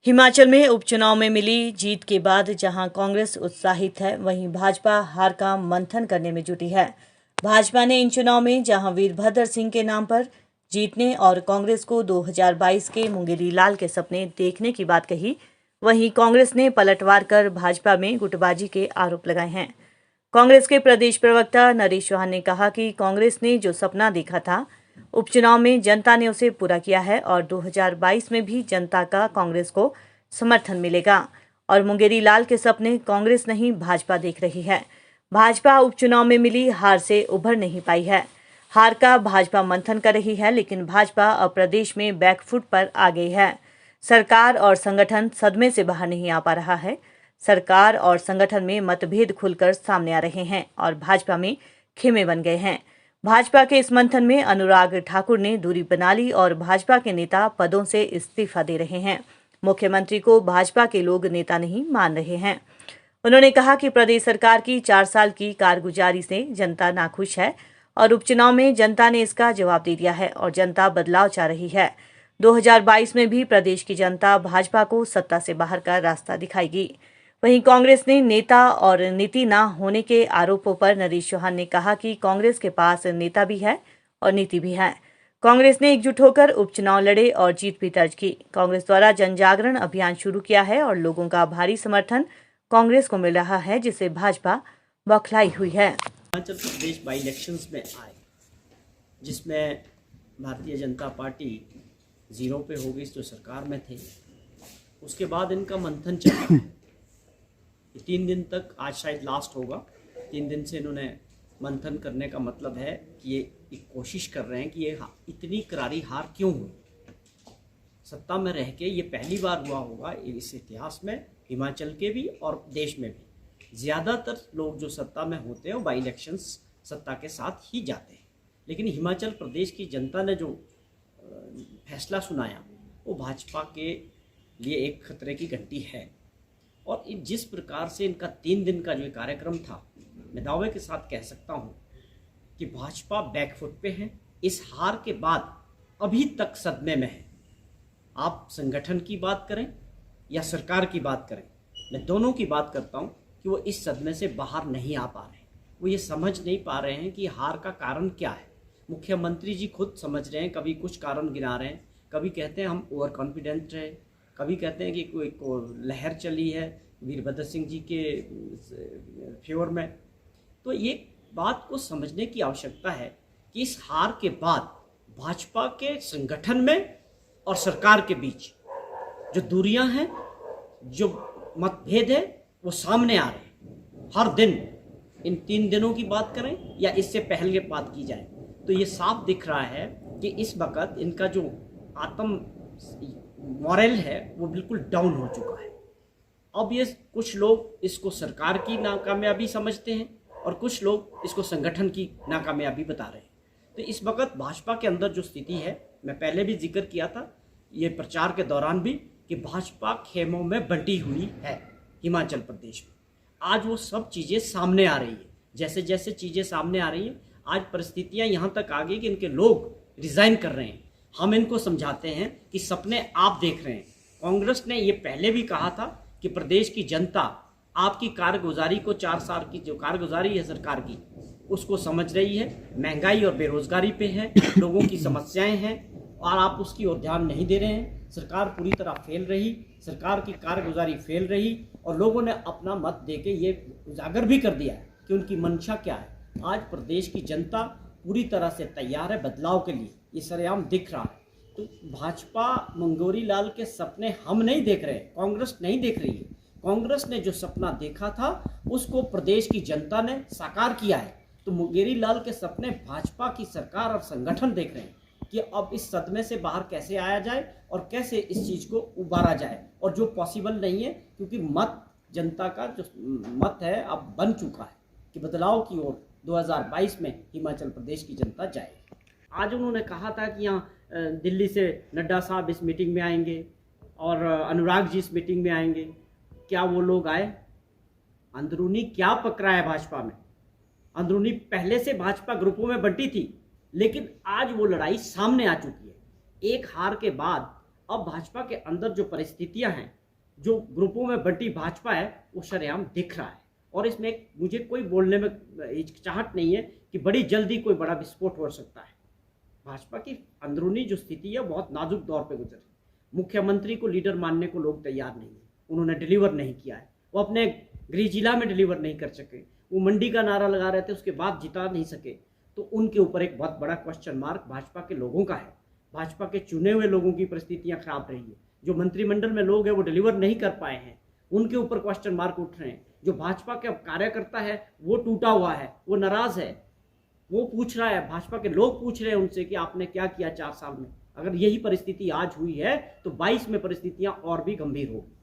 हिमाचल में उपचुनाव में मिली जीत के बाद जहां कांग्रेस उत्साहित है, वहीं भाजपा हार का मंथन करने में जुटी है। भाजपा ने इन चुनाव में जहां वीरभद्र सिंह के नाम पर जीतने और कांग्रेस को 2022 के मुंगेरी लाल के सपने देखने की बात कही, वहीं कांग्रेस ने पलटवार कर भाजपा में गुटबाजी के आरोप लगाए हैं। कांग्रेस के प्रदेश प्रवक्ता नरेश चौहान ने कहा कि कांग्रेस ने जो सपना देखा था, उपचुनाव में जनता ने उसे पूरा किया है और 2022 में भी जनता का कांग्रेस को समर्थन मिलेगा और मुंगेरी लाल के सपने कांग्रेस नहीं भाजपा देख रही है। भाजपा उपचुनाव में मिली हार से उभर नहीं पाई है। हार का भाजपा मंथन कर रही है, लेकिन भाजपा अब प्रदेश में बैकफुट पर आ गई है। सरकार और संगठन सदमे से बाहर नहीं आ पा रहा है। सरकार और संगठन में मतभेद खुलकर सामने आ रहे हैं और भाजपा में खेमे बन गए हैं। भाजपा के इस मंथन में अनुराग ठाकुर ने दूरी बना ली और भाजपा के नेता पदों से इस्तीफा दे रहे हैं। मुख्यमंत्री को भाजपा के लोग नेता नहीं मान रहे हैं। उन्होंने कहा कि प्रदेश सरकार की 4 साल की कारगुजारी से जनता नाखुश है और उपचुनाव में जनता ने इसका जवाब दे दिया है और जनता बदलाव चाह रही है। 2022 में भी प्रदेश की जनता भाजपा को सत्ता से बाहर का रास्ता दिखाएगी। वहीं कांग्रेस ने नेता और नीति न होने के आरोपों पर नरेश चौहान ने कहा कि कांग्रेस के पास नेता भी है और नीति भी है। कांग्रेस ने एकजुट होकर उपचुनाव लड़े और जीत भी दर्ज की। कांग्रेस द्वारा जनजागरण अभियान शुरू किया है और लोगों का भारी समर्थन कांग्रेस को मिल रहा है, जिससे भाजपा बौखलाई हुई है। हिमाचल प्रदेश बाई इलेक्शंस में आए, जिसमें भारतीय जनता पार्टी 0 पे हो गई, जो सरकार में थे। उसके बाद इनका मंथन चला 3 दिन तक, आज शायद लास्ट होगा। 3 दिन से इन्होंने मंथन करने का मतलब है कि ये एक कोशिश कर रहे हैं कि ये इतनी करारी हार क्यों हुई। सत्ता में रह के ये पहली बार हुआ होगा इस इतिहास में, हिमाचल के भी और देश में भी। ज़्यादातर लोग जो सत्ता में होते हैं वो बाई इलेक्शंस सत्ता के साथ ही जाते हैं, लेकिन हिमाचल प्रदेश की जनता ने जो फैसला सुनाया वो भाजपा के लिए एक खतरे की घंटी है। और जिस प्रकार से इनका 3 दिन का जो कार्यक्रम था, मैं दावे के साथ कह सकता हूँ कि भाजपा बैकफुट पे है। इस हार के बाद अभी तक सदमे में है। आप संगठन की बात करें या सरकार की बात करें, मैं दोनों की बात करता हूँ कि वो इस सदमे से बाहर नहीं आ पा रहे हैं। वो ये समझ नहीं पा रहे हैं कि हार का कारण क्या है। मुख्यमंत्री जी खुद समझ रहे हैं, कभी कुछ कारण गिना रहे हैं, कभी कहते हैं हम ओवर कॉन्फिडेंट रहे, कभी कहते हैं कि कोई लहर चली है वीरभद्र सिंह जी के फेवर में। तो ये बात को समझने की आवश्यकता है कि इस हार के बाद भाजपा के संगठन में और सरकार के बीच जो दूरियां हैं, जो मतभेद है, वो सामने आ रहे हैं हर दिन। इन 3 दिनों की बात करें या इससे पहले बात की जाए तो ये साफ दिख रहा है कि इस वक्त इनका जो आत्म मॉरल है वो बिल्कुल डाउन हो चुका है। अब ये कुछ लोग इसको सरकार की नाकामयाबी समझते हैं और कुछ लोग इसको संगठन की नाकामयाबी बता रहे हैं। तो इस वक्त भाजपा के अंदर जो स्थिति है, मैं पहले भी जिक्र किया था ये प्रचार के दौरान भी, कि भाजपा खेमों में बंटी हुई है हिमाचल प्रदेश में। आज वो सब चीज़ें सामने आ रही है। जैसे जैसे चीज़ें सामने आ रही हैं, आज परिस्थितियां यहाँ तक आ गई कि इनके लोग रिजाइन कर रहे हैं। हम इनको समझाते हैं कि सपने आप देख रहे हैं। कांग्रेस ने ये पहले भी कहा था कि प्रदेश की जनता आपकी कारगुजारी को, 4 साल की जो कारगुजारी है सरकार की, उसको समझ रही है। महंगाई और बेरोजगारी पे है, लोगों की समस्याएं हैं और आप उसकी ओर ध्यान नहीं दे रहे हैं। सरकार पूरी तरह फेल रही, सरकार की कारगुजारी फेल रही और लोगों ने अपना मत देके ये उजागर भी कर दिया है कि उनकी मंशा क्या है। आज प्रदेश की जनता पूरी तरह से तैयार है बदलाव के लिए, ये सरेआम दिख रहा है। तो भाजपा मुंगेरी लाल के सपने हम नहीं देख रहे, कांग्रेस नहीं देख रही है। कांग्रेस ने जो सपना देखा था उसको प्रदेश की जनता ने साकार किया है। तो मुंगेरी लाल के सपने भाजपा की सरकार और संगठन देख रहे हैं कि अब इस सदमे से बाहर कैसे आया जाए और कैसे इस चीज़ को उबारा जाए, और जो पॉसिबल नहीं है, क्योंकि मत जनता का जो मत है अब बन चुका है कि बदलाव की ओर 2022 में हिमाचल प्रदेश की जनता जाएगी। आज उन्होंने कहा था कि यहाँ दिल्ली से नड्डा साहब इस मीटिंग में आएंगे और अनुराग जी इस मीटिंग में आएंगे। क्या वो लोग आए? अंदरूनी क्या पकड़ा है भाजपा में? अंदरूनी पहले से भाजपा ग्रुपों में बंटी थी, लेकिन आज वो लड़ाई सामने आ चुकी है। एक हार के बाद अब भाजपा के अंदर जो परिस्थितियां हैं, जो ग्रुपों में बंटी भाजपा है, वो शरेआम दिख रहा है। और इसमें मुझे कोई बोलने में हिचकिचाहट नहीं है कि बड़ी जल्दी कोई बड़ा विस्फोट हो सकता है। भाजपा की अंदरूनी जो स्थिति है बहुत नाजुक दौर पे गुजर रही। मुख्यमंत्री को लीडर मानने को लोग तैयार नहीं है, उन्होंने डिलीवर नहीं किया है, वो अपने गृह जिला में डिलीवर नहीं कर सके, वो मंडी का नारा लगा रहे थे, उसके बाद जिता नहीं सके। तो उनके ऊपर एक बहुत बड़ा क्वेश्चन मार्क भाजपा के लोगों का है। भाजपा के चुने हुए लोगों की परिस्थितियां खराब रही है, जो मंत्रिमंडल में लोग हैं वो डिलीवर नहीं कर पाए हैं, उनके ऊपर क्वेश्चन मार्क उठ रहे हैं। जो भाजपा का कार्यकर्ता है वो टूटा हुआ है, वो नाराज है, वो पूछ रहा है, भाजपा के लोग पूछ रहे हैं उनसे कि आपने क्या किया 4 साल में। अगर यही परिस्थिति आज हुई है तो 22 में परिस्थितियां और भी गंभीर होगी।